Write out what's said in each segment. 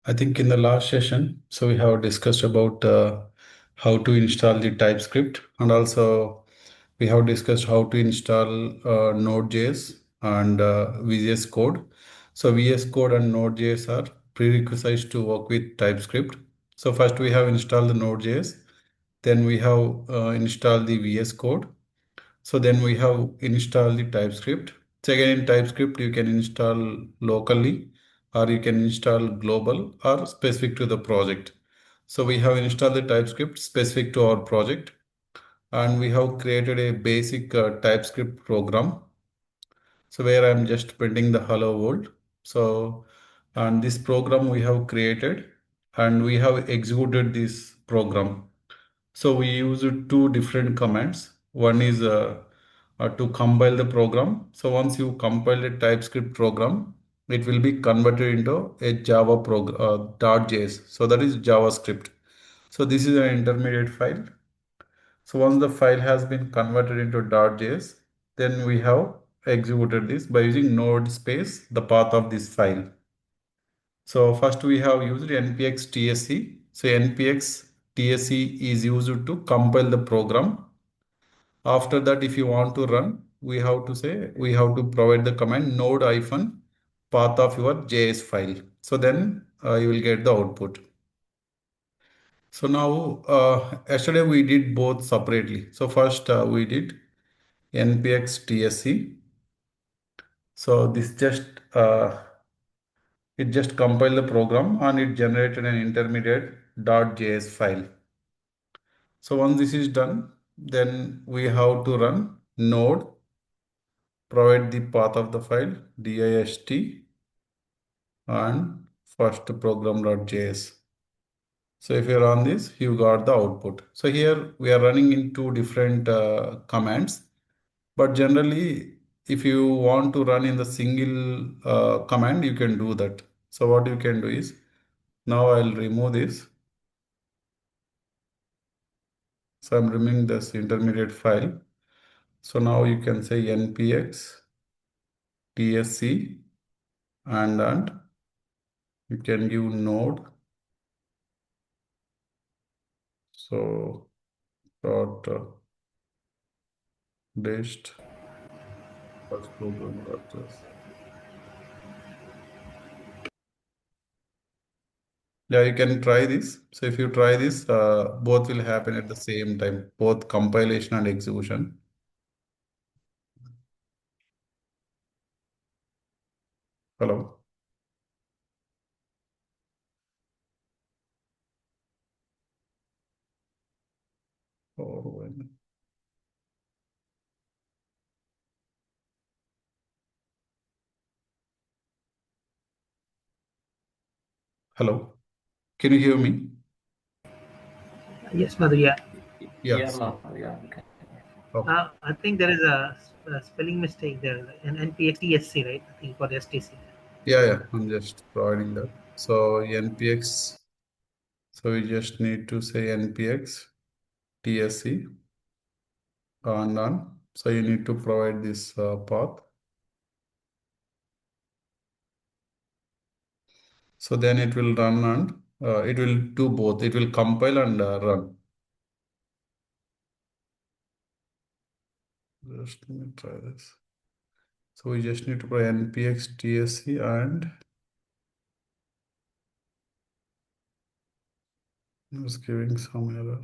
I think in the last session, so we have discussed about how to install the TypeScript, and also we have discussed how to install Node.js and VS Code. So VS Code and Node.js are prerequisites to work with TypeScript. So first we have installed the Node.js, then we have installed the VS Code. So then we have installed the TypeScript. So again in TypeScript you can install locally or you can install global or specific to the project. So we have installed the TypeScript specific to our project and we have created a basic TypeScript program. So where I'm just printing the hello world. So and this program we have created and we have executed this program. So we use two different commands. One is to compile the program. So once you compile a TypeScript program, it will be converted into a Java program .js. So that is JavaScript. So this is an intermediate file. So once the file has been converted into .js, then we have executed this by using node space the path of this file. So first we have used npx tsc. So npx tsc is used to compile the program. After that, if you want to run, we have to say, we have to provide the command node hyphen path of your JS file. So then you will get the output. So now, yesterday we did both separately. So first we did npx tsc. So this just it just compiled the program and it generated an intermediate .js file. So once this is done, then we have to run node, provide the path of the file dist and first program.js. So if you run this, you got the output. So here we are running in two different commands, but generally if you want to run in the single command, you can do that. So what you can do is, now I'll remove this. So I'm removing this intermediate file. So now you can say npx tsc and you can give node. So dot dist first program.js. Yeah, you can try this. So if you try this, both will happen at the same time, both compilation and execution. Hello. Oh, hello. Can you hear me? Yes, Madhu, yeah. Yeah. Yeah, So, yeah. okay. I think there is a spelling mistake there. An NPXTSC, right? I think for the STC. Yeah. I'm just providing that. So npx. So we just need to say npx tsc and. So you need to provide this path. So then it will run and it will do both. It will compile and run. Just let me try this. So we just need to provide npx tsc and it's giving some error.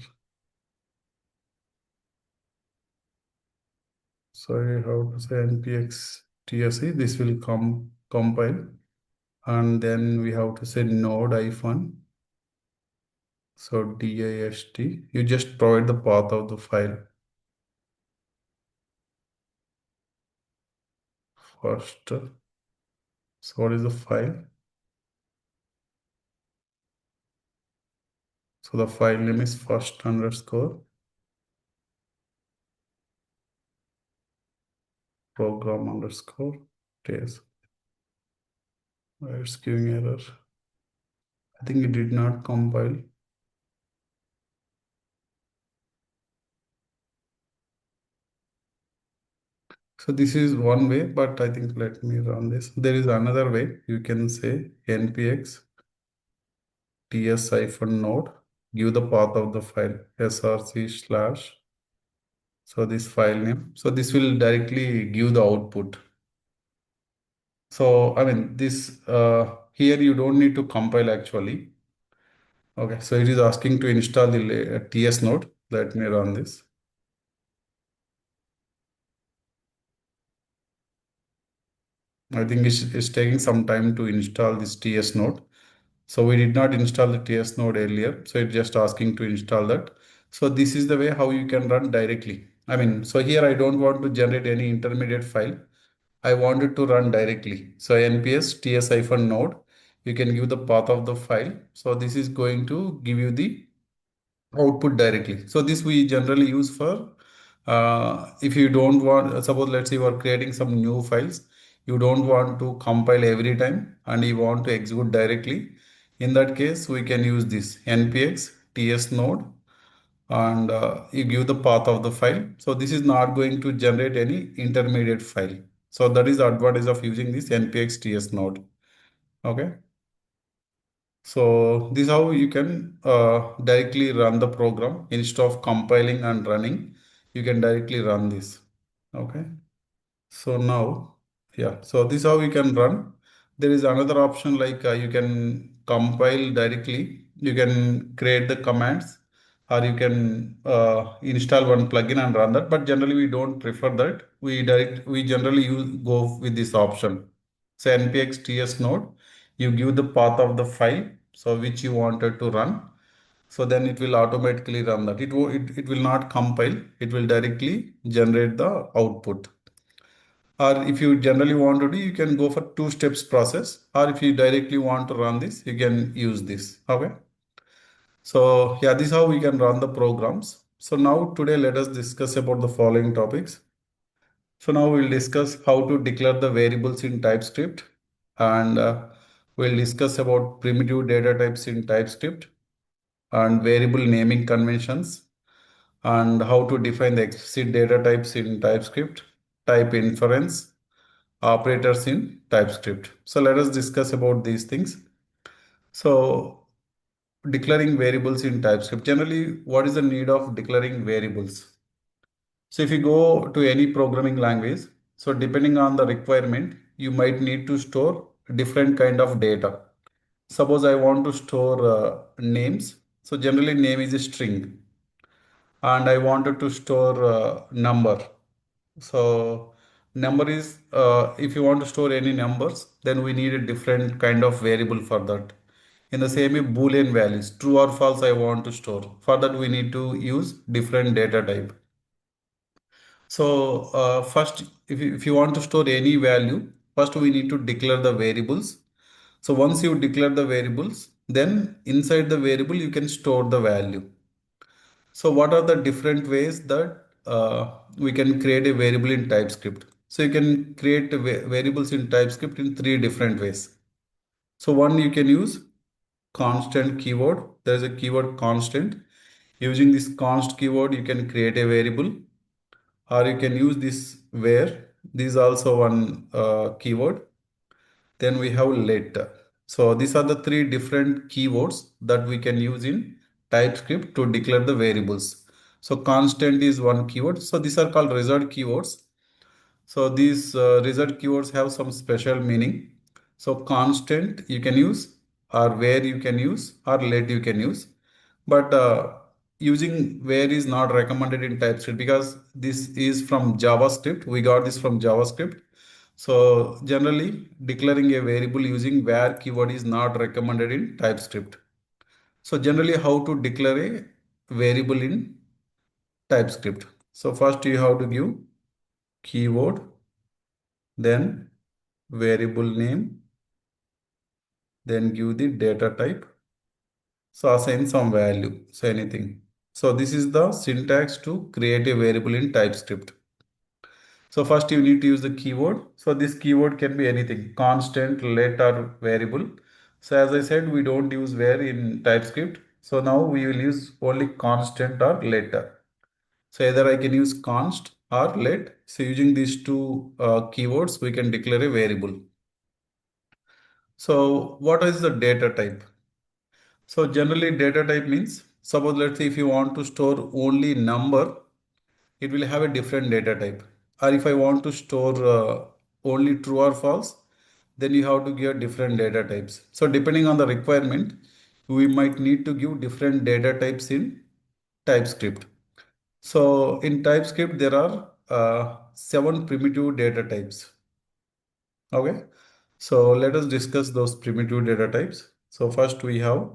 Sorry, how to say npx tsc. This will compile and then we have to say node hyphen. So dist. You just provide the path of the file first. So what is the file? So the file name is first underscore program underscore days. It's giving error. I think it did not compile. So this is one way, but I think let me run this. There is another way. You can say npx ts-node, give the path of the file src slash, so this file name. So this will directly give the output. So I mean this here you don't need to compile actually. Okay, so it is asking to install the ts node. Let me run this. I think it's taking some time to install this ts node. So we did not install the ts node earlier. So it's just asking to install that. So this is the way how you can run directly. I mean, so here I don't want to generate any intermediate file. I want it to run directly. So nps ts-node, you can give the path of the file. So this is going to give you the output directly. So this we generally use for if you don't want, suppose let's say you are creating some new files, you don't want to compile every time and you want to execute directly. In that case, we can use this npx ts node and you give the path of the file. So this is not going to generate any intermediate file. So that is the advantage of using this npx ts node. Okay. So this is how you can directly run the program instead of compiling and running. You can directly run this. Okay. So now, yeah. So this is how you can run. There is another option like you can compile directly. You can create the commands, or you can install one plugin and run that. But generally, we don't prefer that. We generally go with this option. So npx ts node, you give the path of the file, so which you wanted to run. So then it will automatically run that. It will not compile. It will directly generate the output. Or if you generally want to do, you can go for two steps process. Or if you directly want to run this, you can use this. Okay. So yeah, this is how we can run the programs. So now today let us discuss about the following topics. So now we'll discuss how to declare the variables in TypeScript, and we'll discuss about primitive data types in TypeScript and variable naming conventions, and how to define the explicit data types in TypeScript, type inference, operators in TypeScript. So let us discuss about these things. So declaring variables in TypeScript. Generally, what is the need of declaring variables? So if you go to any programming language, so depending on the requirement, you might need to store different kind of data. Suppose I want to store names. So generally name is a string and I wanted to store number. So number is if you want to store any numbers, then we need a different kind of variable for that. In the same way, Boolean values, true or false, I want to store. For that, we need to use different data type. So first, if you want to store any value, first we need to declare the variables. So once you declare the variables, then inside the variable you can store the value. So what are the different ways that we can create a variable in TypeScript? So you can create variables in TypeScript in three different ways. So one, you can use constant keyword. There is a keyword constant. Using this const keyword, you can create a variable, or you can use this where. This is also one keyword. Then we have let. So these are the three different keywords that we can use in TypeScript to declare the variables. So constant is one keyword. So these are called result keywords. So these result keywords have some special meaning. So constant you can use, or where you can use, or let you can use. But using where is not recommended in TypeScript because this is from JavaScript. We got this from JavaScript. So generally declaring a variable using where keyword is not recommended in TypeScript. So generally how to declare a variable in TypeScript. So first you have to give keyword, then variable name, then give the data type. So assign some value, so anything. So this is the syntax to create a variable in TypeScript. So first you need to use the keyword. So this keyword can be anything, constant, let or variable. So as I said, we don't use where in TypeScript. So now we will use only constant or let. So either I can use const or let. So using these two keywords, we can declare a variable. So what is the data type? So generally data type means, suppose let's say if you want to store only number, it will have a different data type. Or if I want to store only true or false, then you have to give different data types. So depending on the requirement, we might need to give different data types in TypeScript. So in TypeScript, there are 7 primitive data types. Okay. So let us discuss those primitive data types. So first we have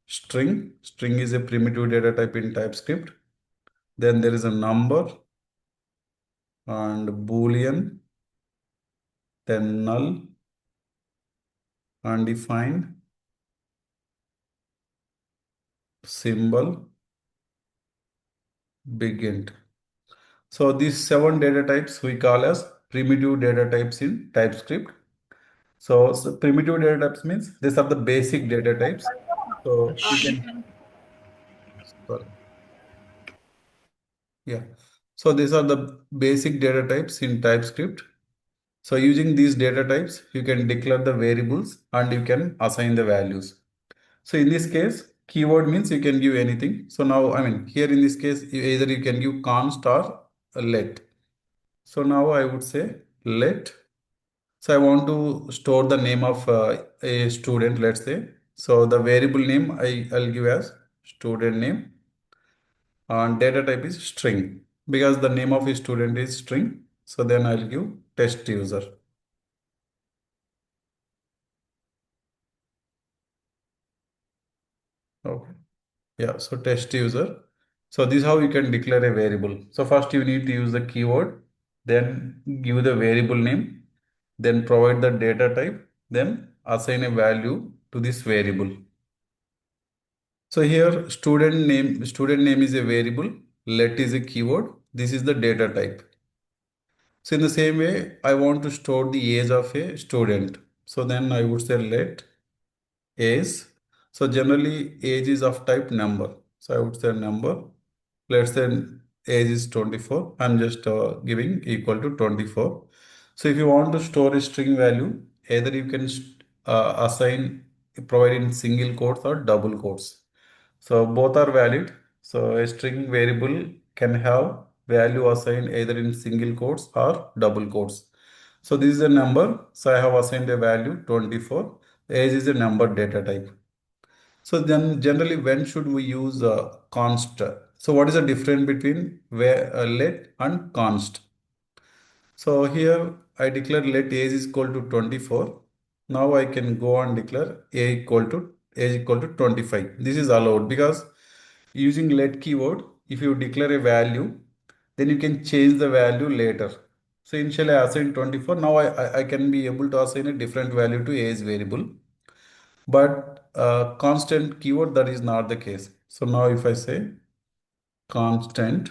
string. String is a primitive data type in TypeScript. Then there is a number and boolean, then null, undefined, symbol, big int. So these 7 data types we call as primitive data types in TypeScript. So primitive data types means these are the basic data types. So you can, sorry, yeah. So these are the basic data types in TypeScript. So using these data types, you can declare the variables and you can assign the values. So in this case, keyword means you can give anything. So now, I mean, here in this case, either you can give const or let. So now I would say let. So I want to store the name of a student, let's say. So the variable name I'll give as student name, and data type is string because the name of a student is string. So then I'll give test user. Okay. Yeah, so test user. So this is how you can declare a variable. So first you need to use the keyword, then give the variable name, then provide the data type, then assign a value to this variable. So here student name is a variable, let is a keyword, this is the data type. So in the same way, I want to store the age of a student. So then I would say let age. So generally age is of type number. So I would say number. Let's say age is 24. I'm just giving equal to 24. So if you want to store a string value, either you can assign, provide in single quotes or double quotes. So both are valid. So a string variable can have value assigned either in single quotes or double quotes. So this is a number. So I have assigned a value 24. Age is a number data type. So then generally when should we use const? So what is the difference between where let and const? So here I declare let age is equal to 24. Now I can go and declare age equal to 25. This is allowed because using let keyword, if you declare a value, then you can change the value later. So initially I assigned 24. Now I can be able to assign a different value to age variable. But constant keyword, that is not the case. So now if I say constant,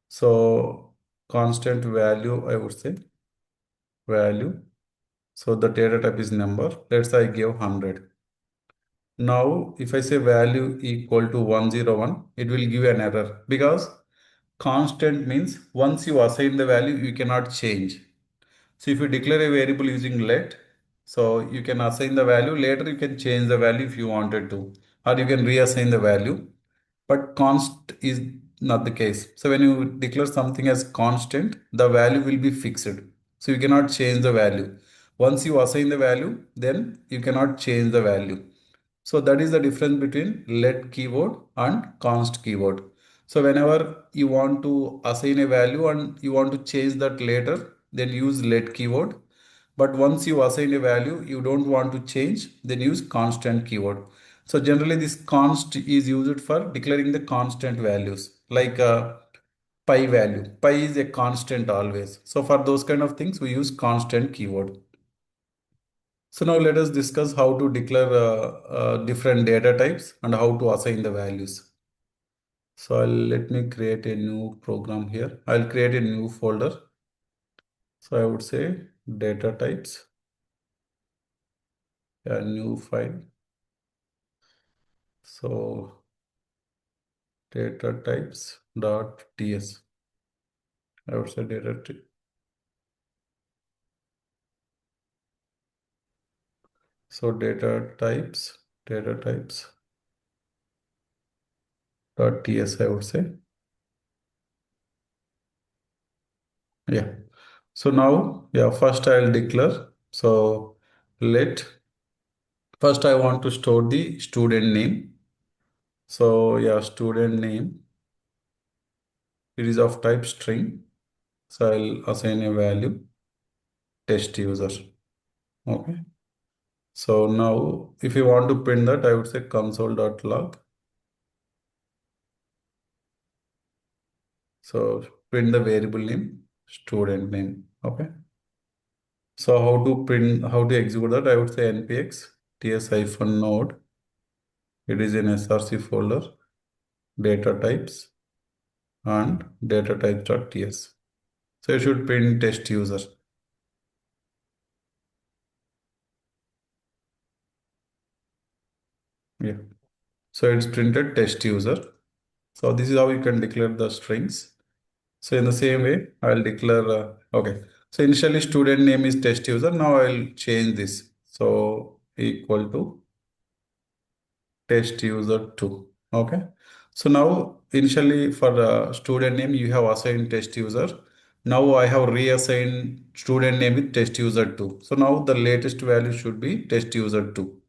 so constant value, I would say value. So the data type is number. Let's say I give 100. Now, if I say value equal to 101, it will give an error because constant means once you assign the value, you cannot change. So if you declare a variable using let, so you can assign the value. Later you can change the value if you wanted to, or you can reassign the value. But const is not the case. So when you declare something as constant, the value will be fixed. So you cannot change the value. Once you assign the value, then you cannot change the value. So that is the difference between let keyword and const keyword. So whenever you want to assign a value and you want to change that later, then use let keyword. But once you assign a value, you don't want to change, then use constant keyword. So generally this const is used for declaring the constant values like pi value. Pi is a constant always. So for those kind of things, we use constant keyword. So now let us discuss how to declare different data types and how to assign the values. So let me create a new program here. I'll create a new folder. So I would say data types, a new file. So data types dot ts. I would say so data types. data types dot ts, I would say. Yeah. So now, yeah, first I'll declare. So let first I want to store the student name. So yeah, student name, it is of type string. So I'll assign a value test user. Okay. So now if you want to print that, I would say console.log. So print the variable name, student name. Okay. So how to execute that? I would say npx ts-node. It is in src folder, data types and data types.ts. So you should print test user. Yeah. So it's printed test user. So this is how you can declare the strings. So in the same way, I'll declare, okay. So initially student name is test user. Now I'll change this. So equal to test user 2. Okay. So now initially for the student name, you have assigned test user. Now I have reassigned student name with test user 2. So now the latest value should be test user 2,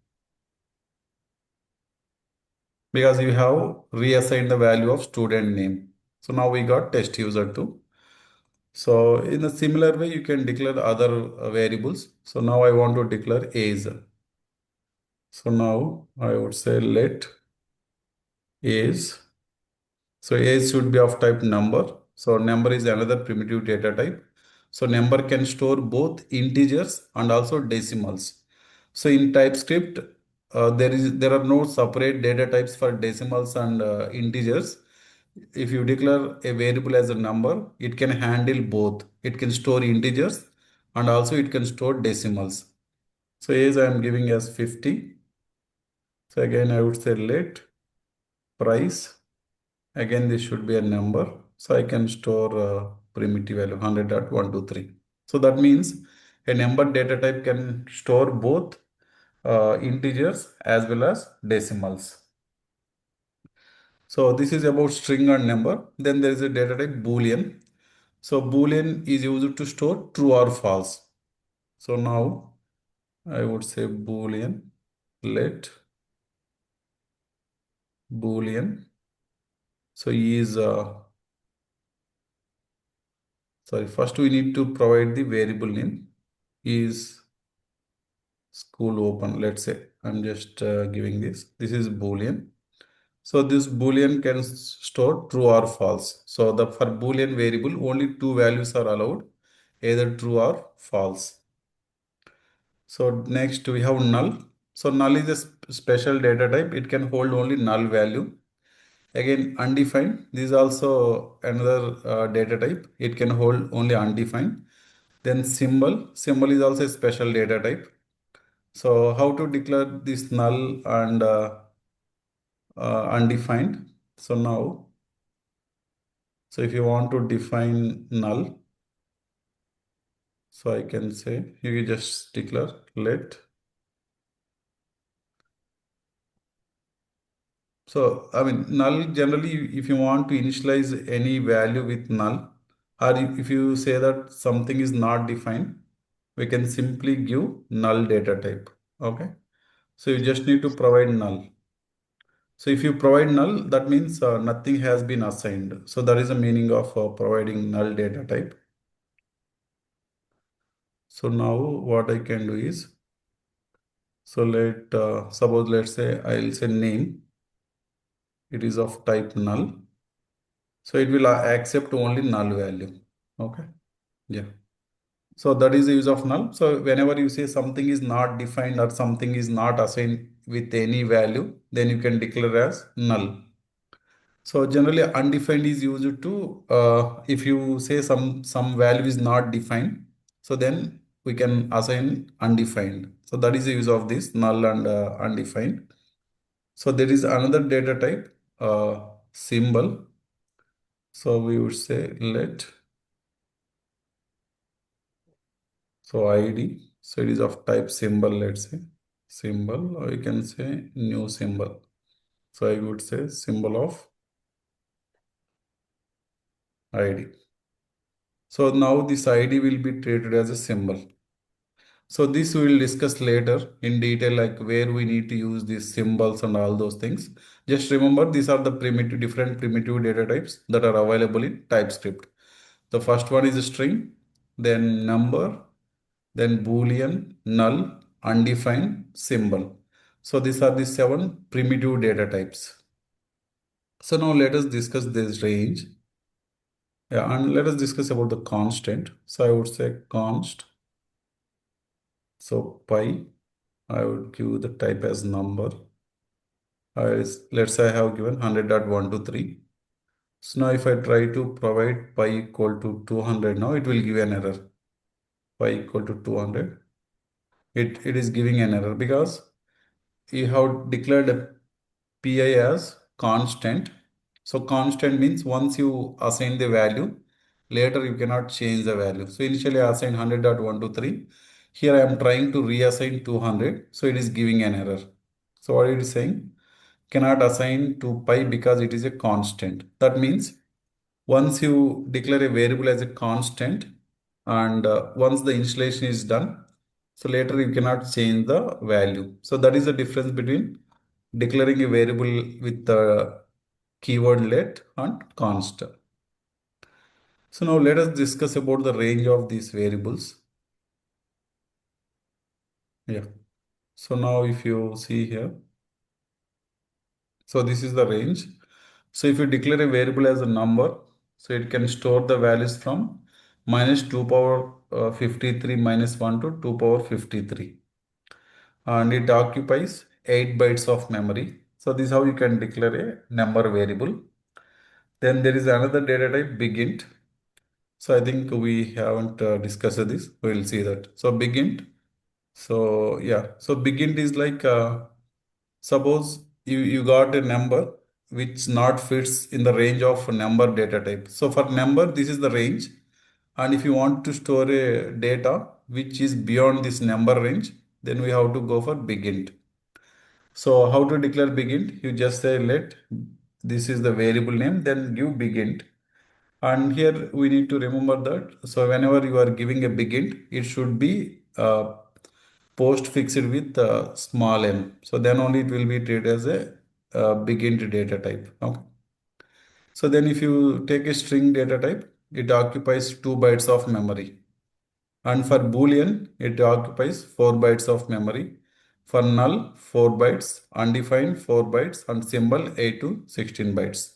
because you have reassigned the value of student name. So now we got test user 2. So in a similar way, you can declare other variables. So now I want to declare age. So now I would say let age. So age should be of type number. So number is another primitive data type. So number can store both integers and also decimals. So in TypeScript, there are no separate data types for decimals and integers. If you declare a variable as a number, it can handle both. It can store integers and also it can store decimals. So age I am giving as 50. So again I would say let price. Again this should be a number. So I can store primitive value 100.123. So that means a number data type can store both integers as well as decimals. So this is about string and number. Then there is a data type Boolean. So Boolean is used to store true or false. So now I would say Boolean, let Boolean. So is sorry, first we need to provide the variable name is school open. Let's say I'm just giving this. This is Boolean. So this Boolean can store true or false. So the for Boolean variable only two values are allowed, either true or false. So next we have null. So null is a special data type. It can hold only null value. Again, undefined. This is also another data type. It can hold only undefined. Then symbol. Symbol is also a special data type. So how to declare this null and undefined? So now, so if you want to define null, so I can say you can just declare let. So, I mean, null generally, if you want to initialize any value with null, or if you say that something is not defined, we can simply give null data type. Okay. So you just need to provide null. So if you provide null, that means nothing has been assigned. So that is the meaning of providing null data type. So now what I can do is, so suppose let's say I'll say name. It is of type null. So it will accept only null value. Okay. Yeah. So that is the use of null. So whenever you say something is not defined or something is not assigned with any value, then you can declare as null. So generally undefined is used to if you say some value is not defined, so then we can assign undefined. So that is the use of this null and undefined. So there is another data type symbol. So we would say let so ID. So it is of type symbol, let's say. symbol, or you can say new symbol. So I would say symbol of ID. So now this ID will be treated as a symbol. So this we will discuss later in detail, like where we need to use these symbols and all those things. Just remember, these are the different primitive data types that are available in TypeScript. The first one is a string, then number, then boolean, null, undefined, symbol. So these are the 7 primitive data types. So now let us discuss this range. Yeah, and let us discuss about the constant. So I would say const. So pi, I would give the type as number. Let's say I have given 100.123. So now if I try to provide pi equal to 200, now it will give an error. Pi equal to 200. It is giving an error because you have declared a pi as constant. So constant means once you assign the value, later you cannot change the value. So initially I assigned 100.123. Here I am trying to reassign 200. So it is giving an error. So what it is saying? Cannot assign to pi because it is a constant. That means once you declare a variable as a constant and once the installation is done, so later you cannot change the value. So that is the difference between declaring a variable with the keyword let and const. So now let us discuss about the range of these variables. Yeah. So now if you see here, so this is the range. So if you declare a variable as a number, so it can store the values from minus 2 power 53 minus 1 to 2 power 53. And it occupies 8 bytes of memory. So this is how you can declare a number variable. Then there is another data type begint. So I think we haven't discussed this. We'll see that. So begint. So yeah. So begint is like suppose you got a number which not fits in the range of number data type. So for number, this is the range. And if you want to store a data which is beyond this number range, then we have to go for begint. So how to declare begint? You just say let this is the variable name, then give begint. And here we need to remember that. So whenever you are giving a begint, it should be post fixed with small m. So then only it will be treated as a begint data type. Okay. So then if you take a string data type, it occupies 2 bytes of memory. And for Boolean, it occupies 4 bytes of memory. For null, 4 bytes, undefined 4 bytes, and symbol 8 to 16 bytes.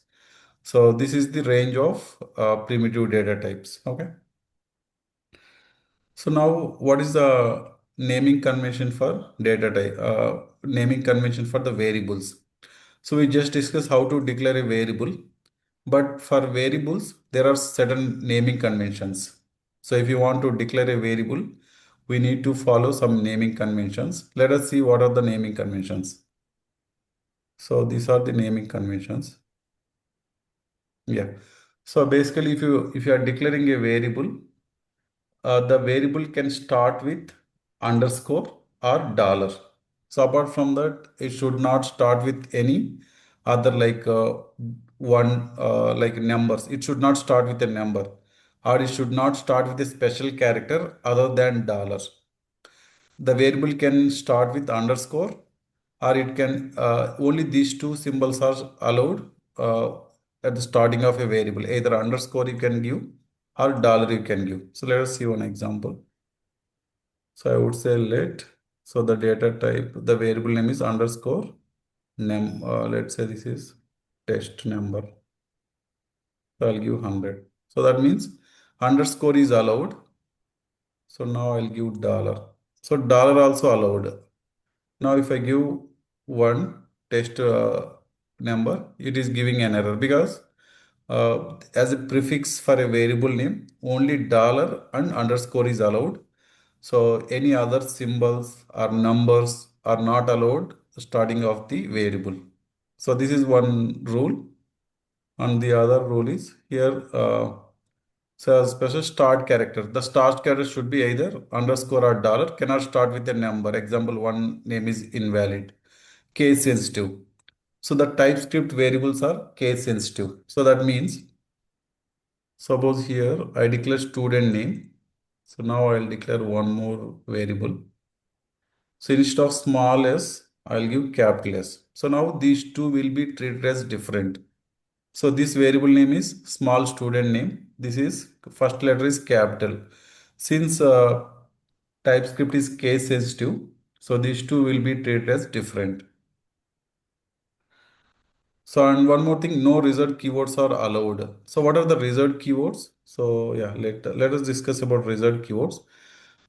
So this is the range of primitive data types. Okay. So now what is the naming convention for data type, naming convention for the variables? So we just discussed how to declare a variable, but for variables, there are certain naming conventions. So if you want to declare a variable, we need to follow some naming conventions. Let us see what are the naming conventions. So these are the naming conventions. Yeah. So basically, if you are declaring a variable, the variable can start with underscore or dollar. So apart from that, it should not start with any other like one like numbers. It should not start with a number, or it should not start with a special character other than dollar. The variable can start with underscore, or it can only these two symbols are allowed at the starting of a variable. Either underscore you can give or dollar you can give. So let us see one example. So I would say let. So the data type, the variable name is underscore name. Let's say this is test number. So I'll give 100. So that means underscore is allowed. So now I'll give dollar. So dollar also allowed. Now if I give one test number, it is giving an error because as a prefix for a variable name, only dollar and underscore is allowed. So any other symbols or numbers are not allowed starting of the variable. So this is one rule. And the other rule is here. So special start character. The start character should be either underscore or dollar. Cannot start with a number. Example one name is invalid. Case sensitive. So the TypeScript variables are case sensitive. So that means suppose here I declare student name. So now I'll declare one more variable. So instead of small s, I'll give capital S. So now these two will be treated as different. So this variable name is small student name. This is first letter is capital. Since TypeScript is case sensitive, so these two will be treated as different. So and one more thing, no result keywords are allowed. So what are the result keywords? So yeah, let us discuss about result keywords.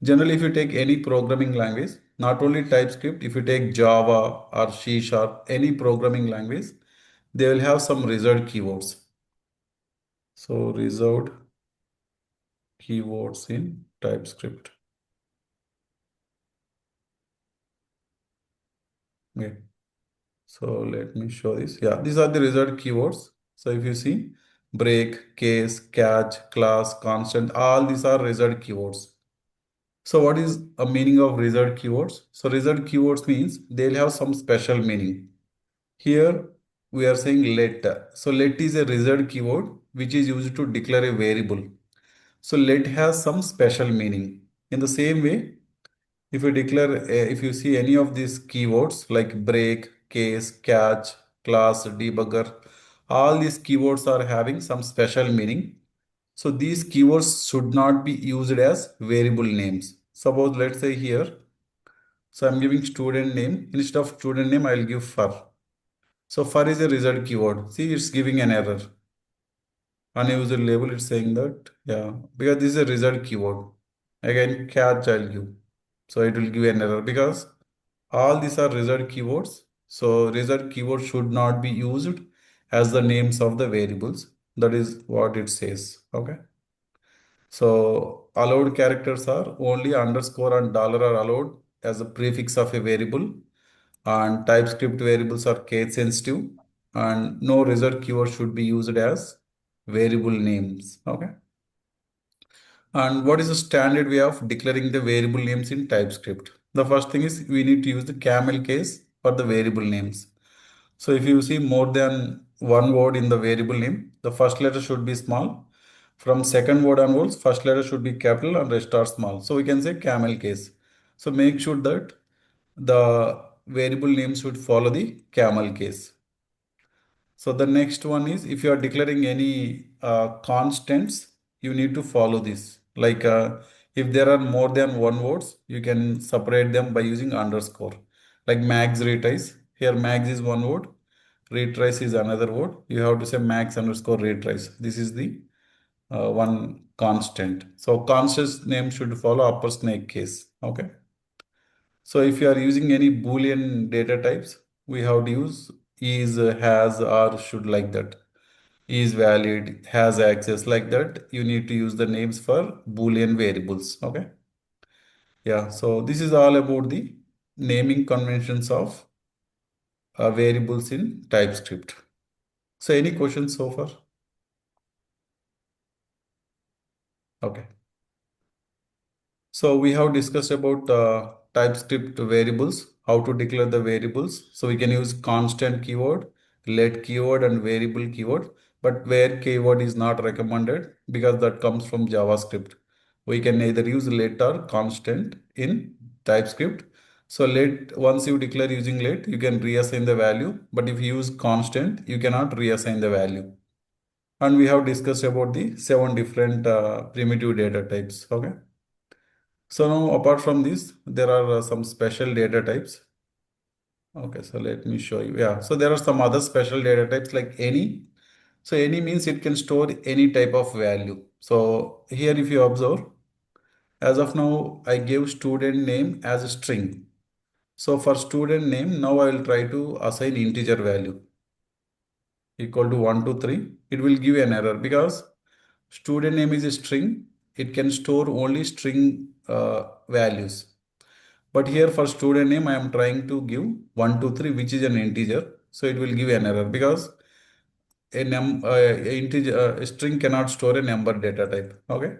Generally, if you take any programming language, not only TypeScript, if you take Java or C Sharp, any programming language, they will have some result keywords. So reserved keywords in TypeScript. Okay. So let me show this. Yeah, these are the result keywords. So if you see break, case, catch, class, constant, all these are result keywords. So what is a meaning of result keywords? So result keywords means they'll have some special meaning. Here we are saying let. So let is a result keyword which is used to declare a variable. So let has some special meaning. In the same way, if you declare, if you see any of these keywords like break, case, catch, class, debugger, all these keywords are having some special meaning. So these keywords should not be used as variable names. Suppose let's say here, so I'm giving student name. Instead of student name, I'll give fur. So fur is a result keyword. See, it's giving an error. Unused label, it's saying that, yeah, because this is a result keyword. Again, catch I'll give. So it will give an error because all these are result keywords. So result keyword should not be used as the names of the variables. That is what it says. Okay. So allowed characters are only underscore and dollar are allowed as a prefix of a variable, and TypeScript variables are case sensitive, and no result keyword should be used as variable names. Okay. And what is the standard way of declaring the variable names in TypeScript? The first thing is we need to use the camel case for the variable names. So if you see more than one word in the variable name, the first letter should be small. From second word onwards, first letter should be capital and rest are small. So we can say camel case. So make sure that the variable name should follow the camel case. So the next one is if you are declaring any constants, you need to follow this. Like if there are more than one words, you can separate them by using underscore. Like max retries. Here max is one word, retries is another word. You have to say max underscore retries. This is the one constant. So constant name should follow upper snake case. Okay. So if you are using any Boolean data types, we have to use is, has, or should like that. Is valid, has access like that. You need to use the names for Boolean variables. Okay. Yeah. So this is all about the naming conventions of variables in TypeScript. So any questions so far? Okay. So we have discussed about TypeScript variables, how to declare the variables. So we can use constant keyword, let keyword, and variable keyword. But where keyword is not recommended because that comes from JavaScript. We can either use let or constant in TypeScript. So let, once you declare using let, you can reassign the value. But if you use constant, you cannot reassign the value. And we have discussed about the 7 different primitive data types. Okay. So now apart from this, there are some special data types. Okay, so let me show you. Yeah, so there are some other special data types like any. So any means it can store any type of value. So here if you observe, as of now, I gave student name as a string. So for student name, now I will try to assign integer value equal to 1 to 3. It will give an error because student name is a string. It can store only string values. But here for student name, I am trying to give 1, 2, 3, which is an integer. So it will give an error because a string cannot store a number data type. Okay.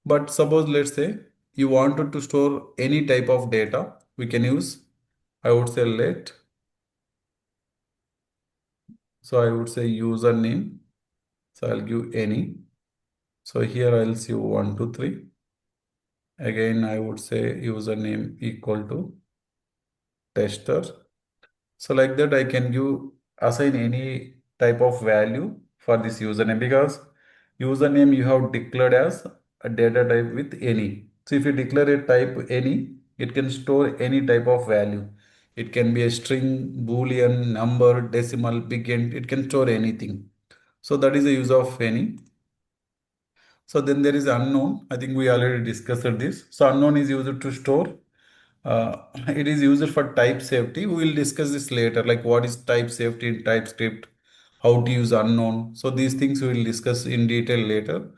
But suppose let's say you wanted to store any type of data, we can use, I would say let. So I would say username. So I'll give any. So here I'll see 1, 2, 3. Again, I would say username equal to tester. So like that, I can give assign any type of value for this username because username you have declared as a data type with any. So if you declare a type any, it can store any type of value. It can be a string, boolean, number, decimal, big int. It can store anything. So that is the use of any. So then there is unknown. I think we already discussed this. So unknown is used to store. It is used for type safety. We will discuss this later, like what is type safety in TypeScript, how to use unknown. So these things we will discuss in detail later.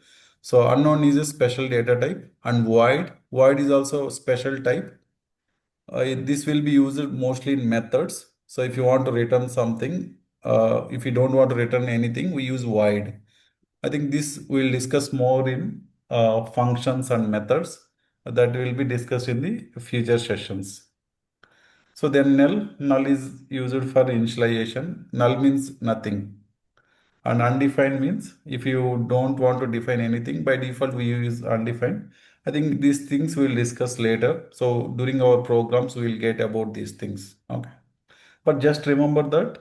So unknown is a special data type and void. Void is also a special type. This will be used mostly in methods. So if you want to return something, if you don't want to return anything, we use void. I think this we'll discuss more in functions and methods that will be discussed in the future sessions. So then null is used for initialization. Null means nothing. And undefined means if you don't want to define anything, by default we use undefined. I think these things we'll discuss later. So during our programs, we'll get about these things. Okay. But just remember that.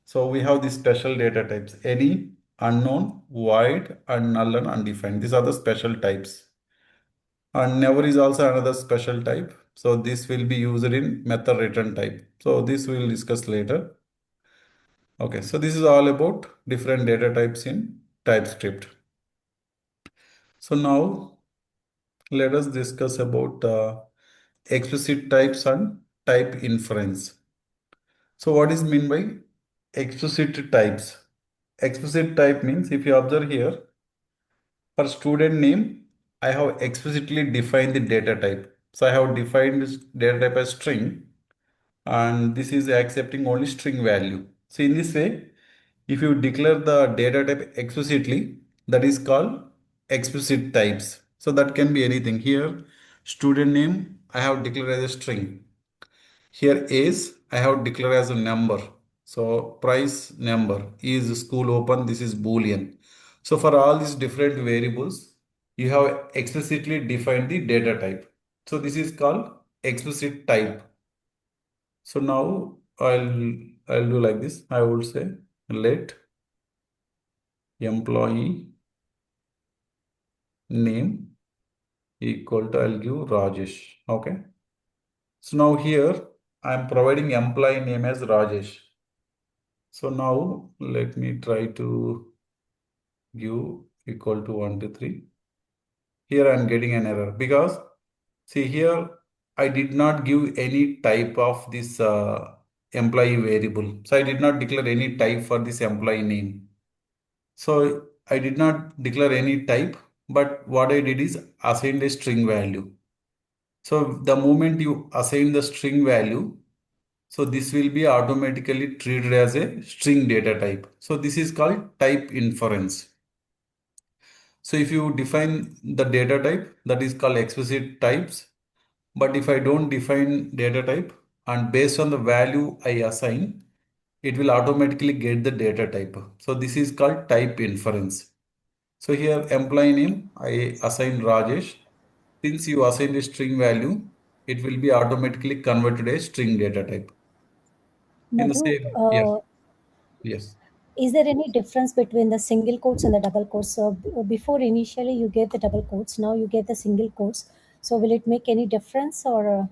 So we have these special data types, any, unknown, void, and null and undefined. These are the special types. And never is also another special type. So this will be used in method return type. So this we will discuss later. Okay, so this is all about different data types in TypeScript. So now let us discuss about explicit types and type inference. So what is mean by explicit types? Explicit type means if you observe here, for student name, I have explicitly defined the data type. So I have defined this data type as string and this is accepting only string value. So in this way, if you declare the data type explicitly, that is called explicit types. So that can be anything. Here, student name, I have declared as a string. Here is I have declared as a number. So price number is school open. This is Boolean. So for all these different variables, you have explicitly defined the data type. So this is called explicit type. So now I'll do like this. I would say let employee name equal to I'll give Rajesh. Okay. So now here I'm providing employee name as Rajesh. So now let me try to give equal to 1, 2, 3. Here I'm getting an error because see here I did not give any type of this employee variable. So I did not declare any type for this employee name. So I did not declare any type, but what I did is assigned a string value. So the moment you assign the string value, so this will be automatically treated as a string data type. So this is called type inference. So if you define the data type, that is called explicit types. But if I don't define data type and based on the value I assign, it will automatically get the data type. So this is called type inference. So here employee name, I assign Rajesh. Since you assign a string value, it will be automatically converted a string data type. In the Madhu, same, yes, yes. is there any difference between the single quotes and the double quotes? So before initially you get the double quotes, now you get the single quotes. So will it make any difference or?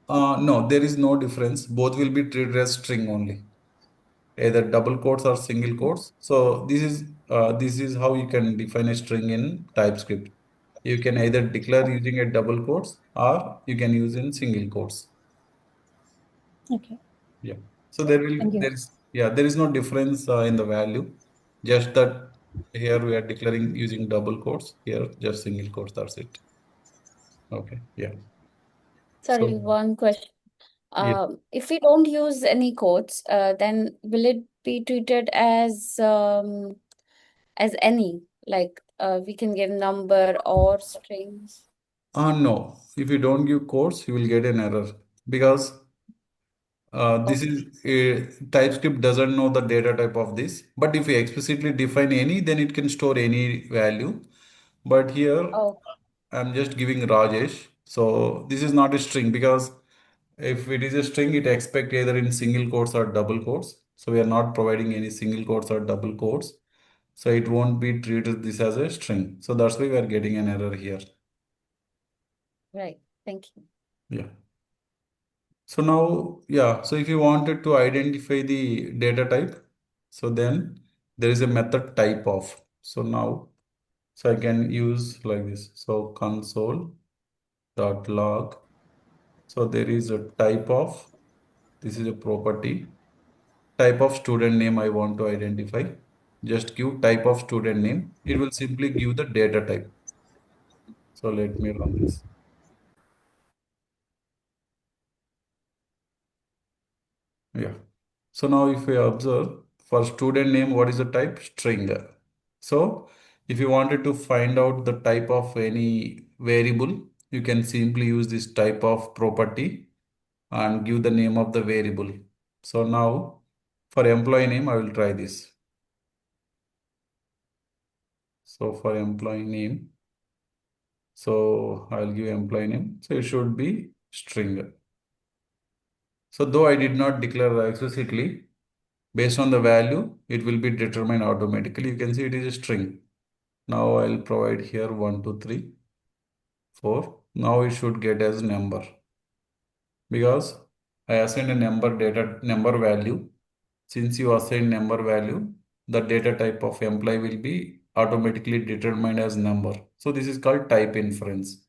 No, there is no difference. Both will be treated as string only, either double quotes or single quotes. So this is how you can define a string in TypeScript. You can either declare using a double quotes or you can use in single quotes. Okay, Yeah. So there will thank you. there is yeah there is no difference in the value. Just that here we are declaring using double quotes. Here just single quotes. That's it. Okay. Yeah. Sorry, So one question. yeah. If we don't use any quotes, then will it be treated as any, like we can give number or strings? No, if you don't give quotes, you will get an error because this is TypeScript doesn't know the data type of this. But if you explicitly define any, then it can store any value. But here Oh, I'm just giving Rajesh. So this is not a string because if it is a string, it expect either in single quotes or double quotes. So we are not providing any single quotes or double quotes. So it won't be treated this as a string. So that's why we are getting an error here. right. Thank you. Yeah. So now, yeah, so if you wanted to identify the data type, so then there is a method type of. So now, so I can use like this. So console dot log. So there is a type of, this is a property, type of student name I want to identify. Just give type of student name. It will simply give the data type. So let me run this. Yeah. So now if we observe for student name, what is the type? String. So if you wanted to find out the type of any variable, you can simply use this type of property and give the name of the variable. So now for employee name, I will try this. So for employee name, so I'll give employee name. So it should be string. So though I did not declare explicitly, based on the value, it will be determined automatically. You can see it is a string. Now I'll provide here 1, 2, 3, 4. Now it should get as number because I assigned a number value. Since you assign number value, the data type of employee will be automatically determined as number. So this is called type inference.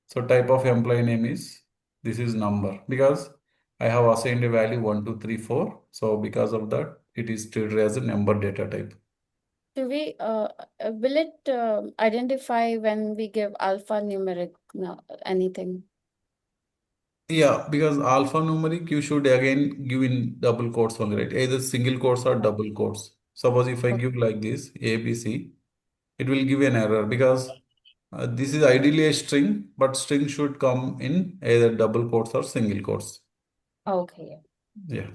So type of employee name is, this is number because I have assigned a value 1, 2, 3, 4. So because of that, it is treated as a number data type. Do we will it identify when we give alphanumeric anything? Yeah, because alphanumeric you should again give in double quotes only, right? Either single quotes or double quotes. Suppose if I Okay. give like this ABC, it will give an error because this is ideally a string, but string should come in either double quotes or single quotes. Okay. Yeah.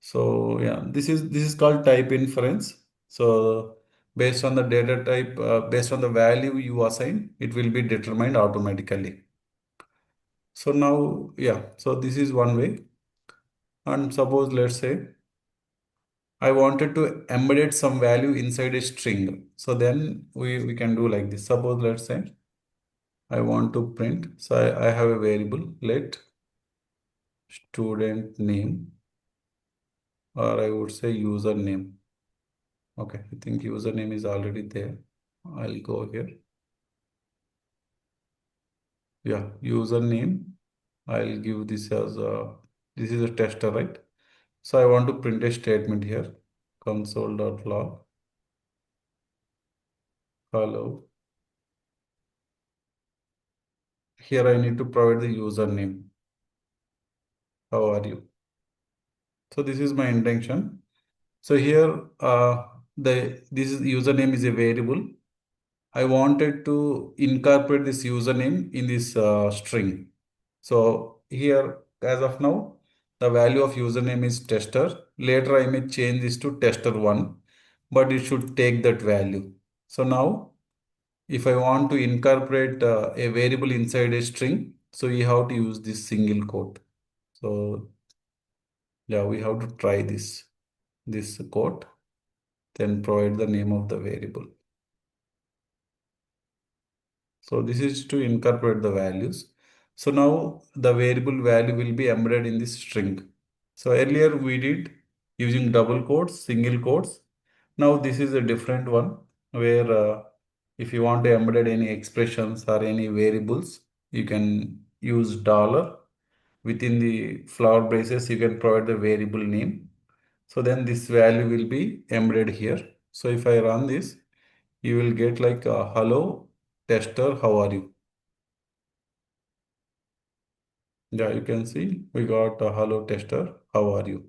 So yeah, this is called type inference. So based on the data type, based on the value you assign, it will be determined automatically. So now, yeah, so this is one way. And suppose let's say I wanted to embed some value inside a string. So then we can do like this. Suppose let's say I want to print. So I have a variable, let student name, or I would say username. Okay, I think username is already there. I'll go here. Yeah, username. I'll give this as this is a tester, right? So I want to print a statement here. Console.log. Hello. Here I need to provide the username. How are you? So this is my intention. So here this is username is a variable. I wanted to incorporate this username in this string. So here as of now, the value of username is tester. Later I may change this to tester1, but it should take that value. So now if I want to incorporate a variable inside a string, so we have to use this single quote. So yeah, we have to try this quote, then provide the name of the variable. So this is to incorporate the values. So now the variable value will be embedded in this string. So earlier we did using double quotes, single quotes. Now this is a different one where if you want to embed any expressions or any variables, you can use dollar. Within the flower braces, you can provide the variable name. So then this value will be embedded here. So if I run this, you will get like hello tester, how are you? Yeah, you can see we got hello tester, how are you?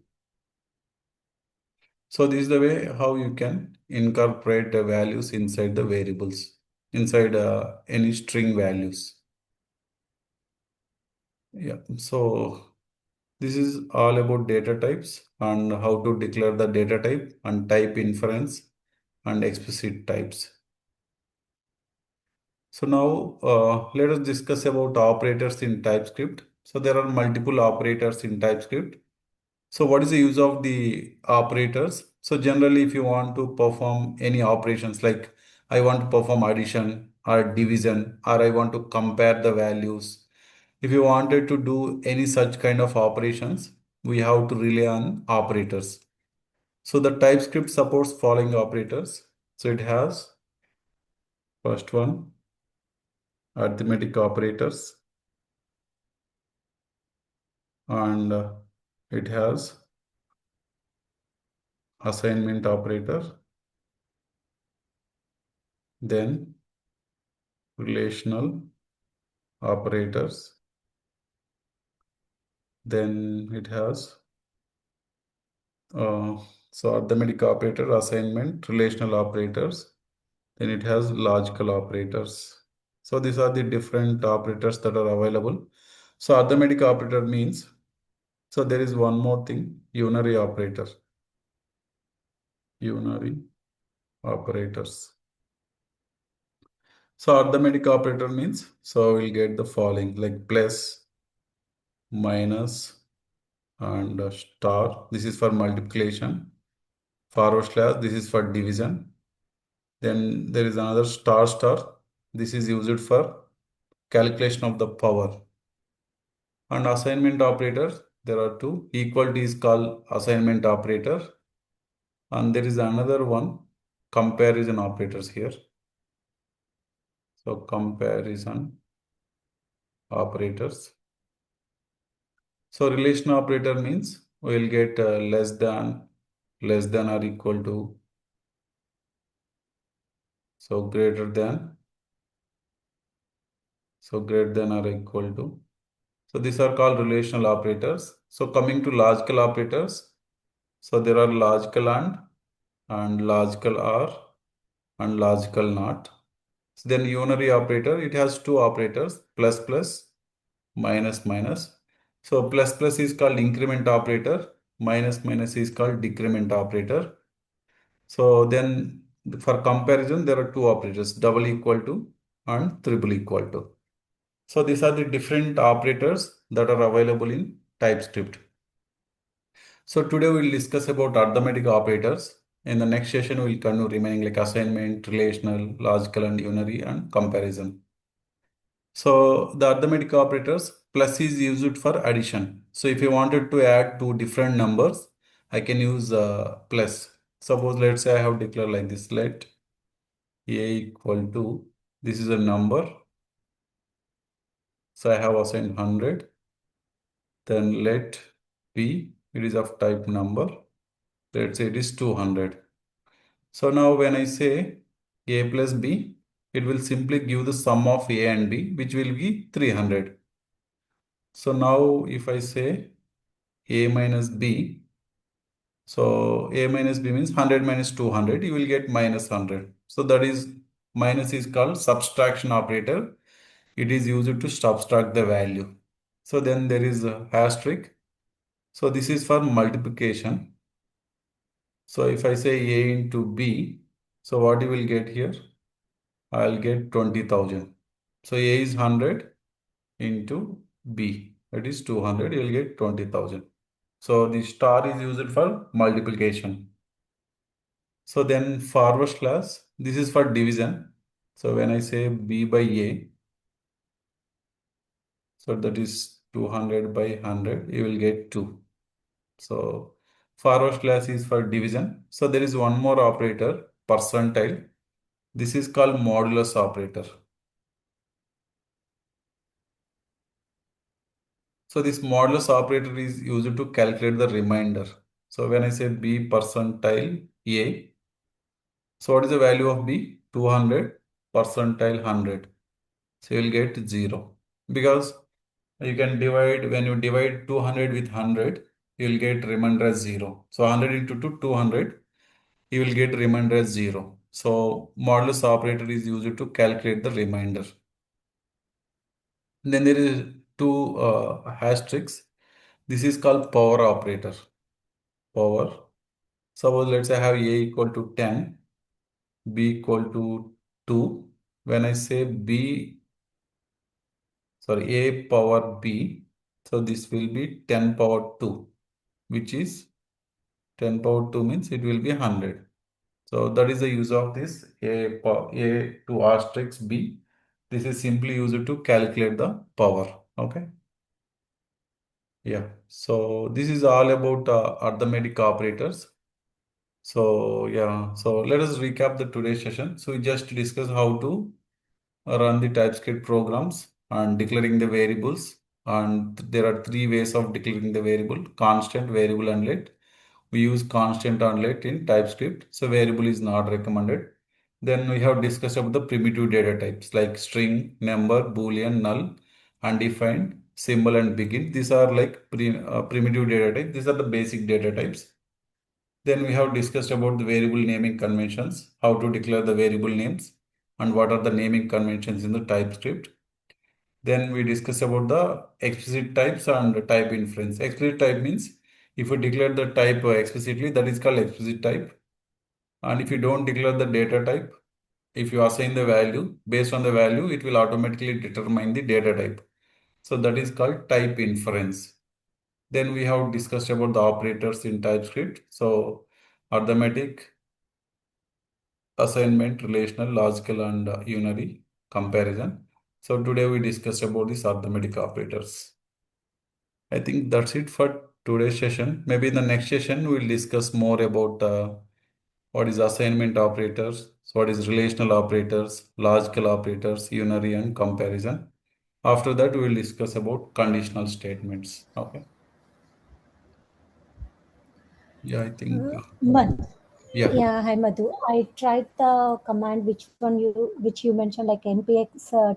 So this is the way how you can incorporate the values inside the variables, inside any string values. Yeah, so this is all about data types and how to declare the data type and type inference and explicit types. So now let us discuss about operators in TypeScript. So there are multiple operators in TypeScript. So what is the use of the operators? So generally, if you want to perform any operations, like I want to perform addition or division, or I want to compare the values, if you wanted to do any such kind of operations, we have to rely on operators. So the TypeScript supports following operators. So it has first one, arithmetic operators, and it has assignment operator, then relational operators, then it has uh, so arithmetic operator, assignment, relational operators, then it has logical operators. So these are the different operators that are available. So arithmetic operator means, so there is one more thing, unary operator, unary operators. So arithmetic operator means, so we'll get the following like plus, minus, and star. This is for multiplication. Forward slash, this is for division. Then there is another star star. This is used for calculation of the power. And assignment operators, there are two. Equal to is called assignment operator. And there is another one, comparison operators here. So comparison operators. So relation operator means we will get less than or equal to, so greater than, so greater than or equal to. So these are called relational operators. So coming to logical operators, so there are logical and logical or and logical not. So then unary operator, it has two operators, plus plus, minus minus. So plus plus is called increment operator, minus minus is called decrement operator. So then for comparison, there are two operators, double equal to and triple equal to. So these are the different operators that are available in TypeScript. So today we'll discuss about arithmetic operators. In the next session, we'll continue remaining like assignment, relational, logical, and unary, and comparison. So the arithmetic operators, plus is used for addition. So if you wanted to add two different numbers, I can use plus. Suppose let's say I have declared like this, let a equal to, this is a number. So I have assigned 100. Then let b, it is of type number. Let's say it is 200. So now when I say a plus b, it will simply give the sum of a and b, which will be 300. So now if I say a minus b, so a minus b means 100 minus 200, you will get minus 100. So that is, minus is called subtraction operator. It is used to subtract the value. So then there is a asterisk. So this is for multiplication. So if I say a into b, so what you will get here? I'll get 20,000. So a is 100 into b, that is 200, you'll get 20,000. So the star is used for multiplication. So then forward slash, this is for division. So when I say b by a, so that is 200 by 100, you will get 2. So forward slash is for division. So there is one more operator, percentile. This is called modulus operator. So this modulus operator is used to calculate the remainder. So when I say b percentile a, so what is the value of b? 200 percentile 100. So you will get 0. Because you can divide, when you divide 200 with 100, you will get remainder as 0. So 100 into 2, 200. you will get remainder as 0. So modulus operator is used to calculate the remainder. Then there is two asterisks. This is called power operator. Power. Suppose let's say I have a equal to 10, b equal to 2. When I say a power b, so this will be 10 power 2, which is 10 power 2 means it will be 100. So that is the use of this a to asterisk b. This is simply used to calculate the power. Okay. Yeah. So this is all about arithmetic operators. So yeah. So let us recap the today's session. So we just discussed how to run the TypeScript programs and declaring the variables. And there are three ways of declaring the variable: constant, variable, and let. We use constant and let in TypeScript, so variable is not recommended. Then we have discussed about the primitive data types like string, number, boolean, null, undefined, symbol, and begin. These are like primitive data types. These are the basic data types. Then we have discussed about the variable naming conventions, how to declare the variable names, and what are the naming conventions in the TypeScript. Then we discuss about the explicit types and type inference. Explicit type means if you declare the type explicitly, that is called explicit type. And if you don't declare the data type, if you assign the value, based on the value, it will automatically determine the data type. So that is called type inference. Then we have discussed about the operators in TypeScript. So arithmetic, assignment, relational, logical, and unary comparison. So today we discussed about these arithmetic operators. I think that's it for today's session. Maybe in the next session we'll discuss more about what is assignment operators, so what is relational operators, logical operators, unary, and comparison. After that, we will discuss about conditional statements. Okay. Yeah, I think. Madhu. Yeah. Yeah, hi Madhu. I tried the command which you mentioned, like npx